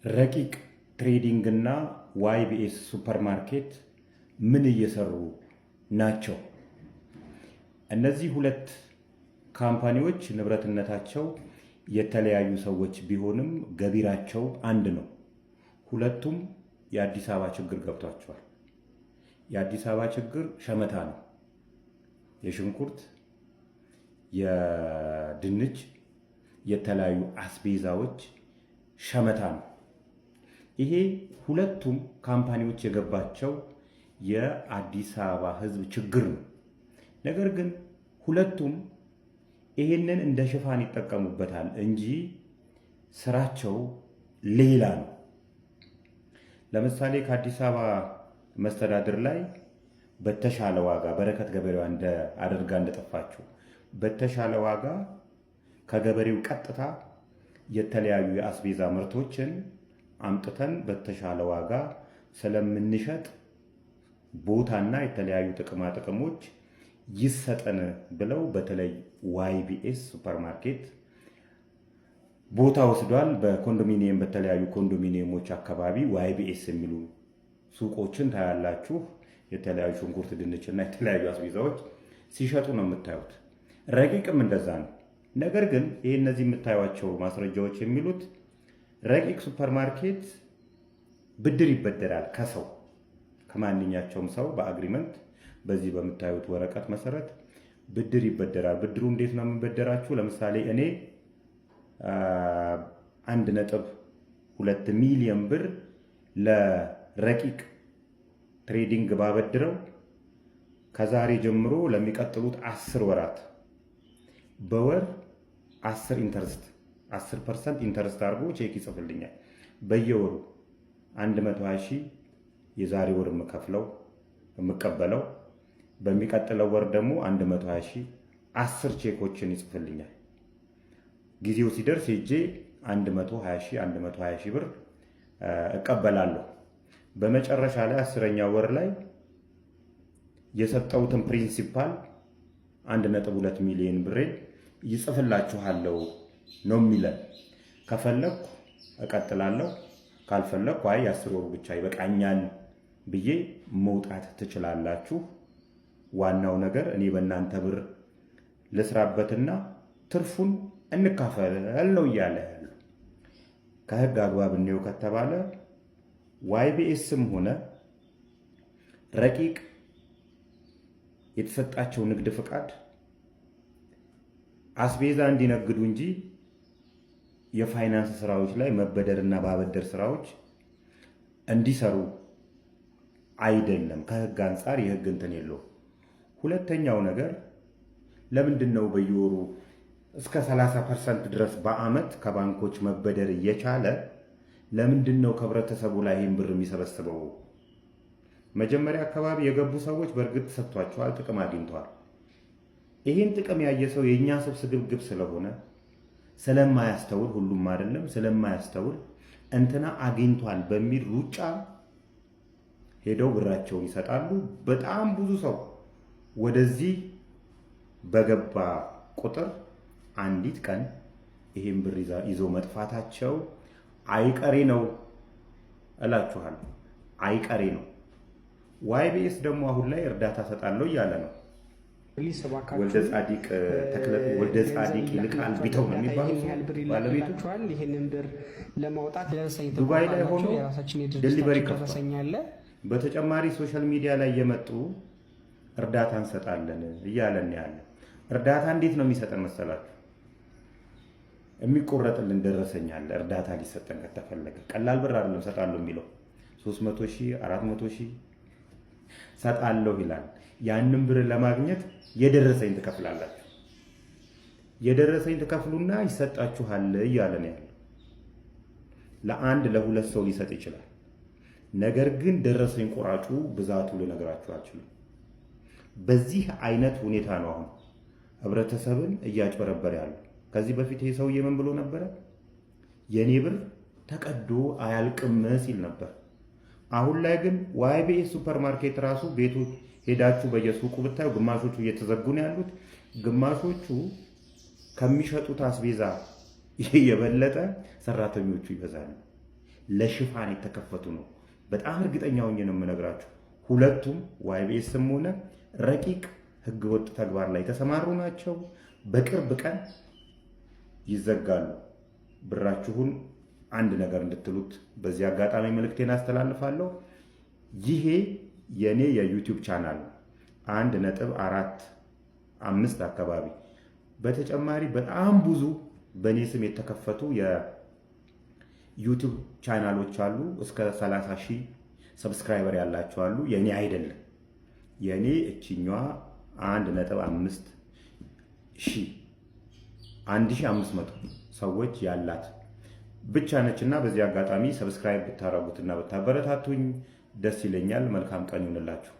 ረቂቅ ትሬዲንግ እና ዋይቢኤስ ሱፐርማርኬት ምን እየሰሩ ናቸው? እነዚህ ሁለት ካምፓኒዎች ንብረትነታቸው የተለያዩ ሰዎች ቢሆንም ገቢራቸው አንድ ነው። ሁለቱም የአዲስ አበባ ችግር ገብቷቸዋል። የአዲስ አበባ ችግር ሸመታ ነው። የሽንኩርት፣ የድንች፣ የተለያዩ አስቤዛዎች ሸመታ ነው። ይሄ ሁለቱም ካምፓኒዎች የገባቸው የአዲስ አበባ ሕዝብ ችግር ነው። ነገር ግን ሁለቱም ይሄንን እንደ ሽፋን ይጠቀሙበታል እንጂ ስራቸው ሌላ ነው። ለምሳሌ ከአዲስ አበባ መስተዳድር ላይ በተሻለ ዋጋ በረከት ገበሬዋ አድርጋ እንደጠፋችው በተሻለ ዋጋ ከገበሬው ቀጥታ የተለያዩ የአስቤዛ ምርቶችን አምጥተን በተሻለ ዋጋ ስለምንሸጥ ቦታና የተለያዩ ጥቅማ ጥቅሞች ይሰጠን ብለው በተለይ ዋይቢኤስ ሱፐርማርኬት ቦታ ወስዷል። በኮንዶሚኒየም በተለያዩ ኮንዶሚኒየሞች አካባቢ ዋይቢኤስ የሚሉ ሱቆችን ታያላችሁ። የተለያዩ ሽንኩርት፣ ድንችና የተለያዩ አስቤዛዎች ሲሸጡ ነው የምታዩት። ረቂቅም እንደዛ ነው። ነገር ግን ይህ እነዚህ የምታዩቸው ማስረጃዎች የሚሉት ረቂቅ ሱፐርማርኬት ብድር ይበደራል ከሰው ከማንኛቸውም ሰው በአግሪመንት በዚህ በምታዩት ወረቀት መሰረት ብድር ይበደራል። ብድሩ እንዴት ነው የምንበደራችሁ? ለምሳሌ እኔ 1.2 ሚሊዮን ብር ለረቂቅ ትሬዲንግ ባበድረው ከዛሬ ጀምሮ ለሚቀጥሉት 10 ወራት በወር 10% ኢንተረስት አድርጎ ቼክ ይጽፍልኛል። በየወሩ 120 ሺህ የዛሬ ወር የምቀበለው በሚቀጥለው ወር ደግሞ 120 ሺህ 10 ቼኮችን ይጽፍልኛል። ጊዜው ሲደርስ ሄጄ 120 ሺህ ብር እቀበላለሁ። በመጨረሻ ላይ 10ኛው ወር ላይ የሰጠውትን ፕሪንሲፓል 1.2 ሚሊዮን ብሬን ይጽፍላችኋለሁ ነው የሚለን። ከፈለኩ እቀጥላለሁ፣ ካልፈለኩ አይ 10 ወሩ ብቻ ይበቃኛል ብዬ መውጣት ትችላላችሁ። ዋናው ነገር እኔ በእናንተ ብር ልስራበትና ትርፉን እንካፈል ነው እያለ ያለው። ከህግ አግባብ እንየው ከተባለ ዋይቢኤስም ሆነ ረቂቅ የተሰጣቸው ንግድ ፍቃድ አስቤዛ እንዲነግዱ እንጂ የፋይናንስ ስራዎች ላይ መበደርና ባበደር ስራዎች እንዲሰሩ አይደለም። ከህግ አንጻር የህግ እንትን የለው። ሁለተኛው ነገር ለምንድን ነው በየወሩ እስከ 30% ድረስ በአመት ከባንኮች መበደር እየቻለ ለምንድን ነው ከህብረተሰቡ ላይ ይህን ብር የሚሰበስበው? መጀመሪያ አካባቢ የገቡ ሰዎች በእርግጥ ተሰጥቷቸዋል፣ ጥቅም አግኝተዋል። ይህን ጥቅም ያየ ሰው የእኛ ሰው ስግብግብ ስለሆነ ስለማያስተውል፣ ሁሉም አይደለም ስለማያስተውል እንትና አግኝቷል በሚል ሩጫ ሄደው ብራቸውን ይሰጣሉ። በጣም ብዙ ሰው ወደዚህ በገባ ቁጥር አንዲት ቀን ይሄን ብር ይዘው መጥፋታቸው አይቀሬ ነው እላችኋለሁ፣ አይቀሬ ነው። ዋይቢኤስ ደግሞ አሁን ላይ እርዳታ ሰጣለሁ እያለ ነው። ወልደ ጻዲቅ ይልቃል ቢተው ነው የሚባለው ባለቤቱ። ይሄንን ብር ለማውጣት ዱባይ ላይ ሆኖ ዴሊቨሪ ከፍቷል። በተጨማሪ ሶሻል ሚዲያ ላይ የመጡ እርዳታ እንሰጣለን እያለን ያለ። እርዳታ እንዴት ነው የሚሰጠን መሰላችሁ? የሚቆረጥልን ደረሰኝ አለ። እርዳታ ሊሰጠን ከተፈለገ ቀላል ብር አይደለም ሰጣለሁ የሚለው 300 ሺህ 400 ሺህ ሰጣለሁ ይላል። ያንን ብር ለማግኘት የደረሰኝ ትከፍላላችሁ። የደረሰኝ ትከፍሉና ይሰጣችኋል እያለን ያለ። ለአንድ ለሁለት ሰው ሊሰጥ ይችላል። ነገር ግን ደረሰኝ ቆራጩ ብዛቱ ልነግራችሁ አልችልም። በዚህ አይነት ሁኔታ ነው አሁን ህብረተሰብን እያጭበረበረ ያለው። ከዚህ በፊት ይሄ ሰውዬ ምን ብሎ ነበረ? የኔ ብር ተቀዶ አያልቅም ሲል ነበር። አሁን ላይ ግን ዋይቢኤስ ሱፐርማርኬት ራሱ ቤቱ ሄዳችሁ በየሱቁ ብታዩ ግማሾቹ እየተዘጉ ነው ያሉት። ግማሾቹ ከሚሸጡት አስቤዛ የበለጠ ሰራተኞቹ ይበዛሉ። ለሽፋን የተከፈቱ ነው። በጣም እርግጠኛ ሆኜ ነው የምነግራችሁ። ሁለቱም ዋይቢኤስም ሆነ ረቂቅ ህገወጥ ተግባር ላይ የተሰማሩ ናቸው። በቅርብ ቀን ይዘጋሉ። ብራችሁን አንድ ነገር እንድትሉት በዚህ አጋጣሚ መልእክቴን አስተላልፋለሁ። ይሄ የኔ የዩቲዩብ ቻናል 1.45 አካባቢ፣ በተጨማሪ በጣም ብዙ በእኔ ስም የተከፈቱ የዩቲዩብ ቻናሎች አሉ። እስከ 30,000 ሰብስክራይበር ያላቸው አሉ። የኔ አይደለም። የኔ እችኛዋ 1.500 ሰዎች ያላት ብቻ ነችና በዚህ አጋጣሚ ሰብስክራይብ ብታረጉትና ብታበረታቱኝ ደስ ይለኛል። መልካም ቀን ይሁንላችሁ።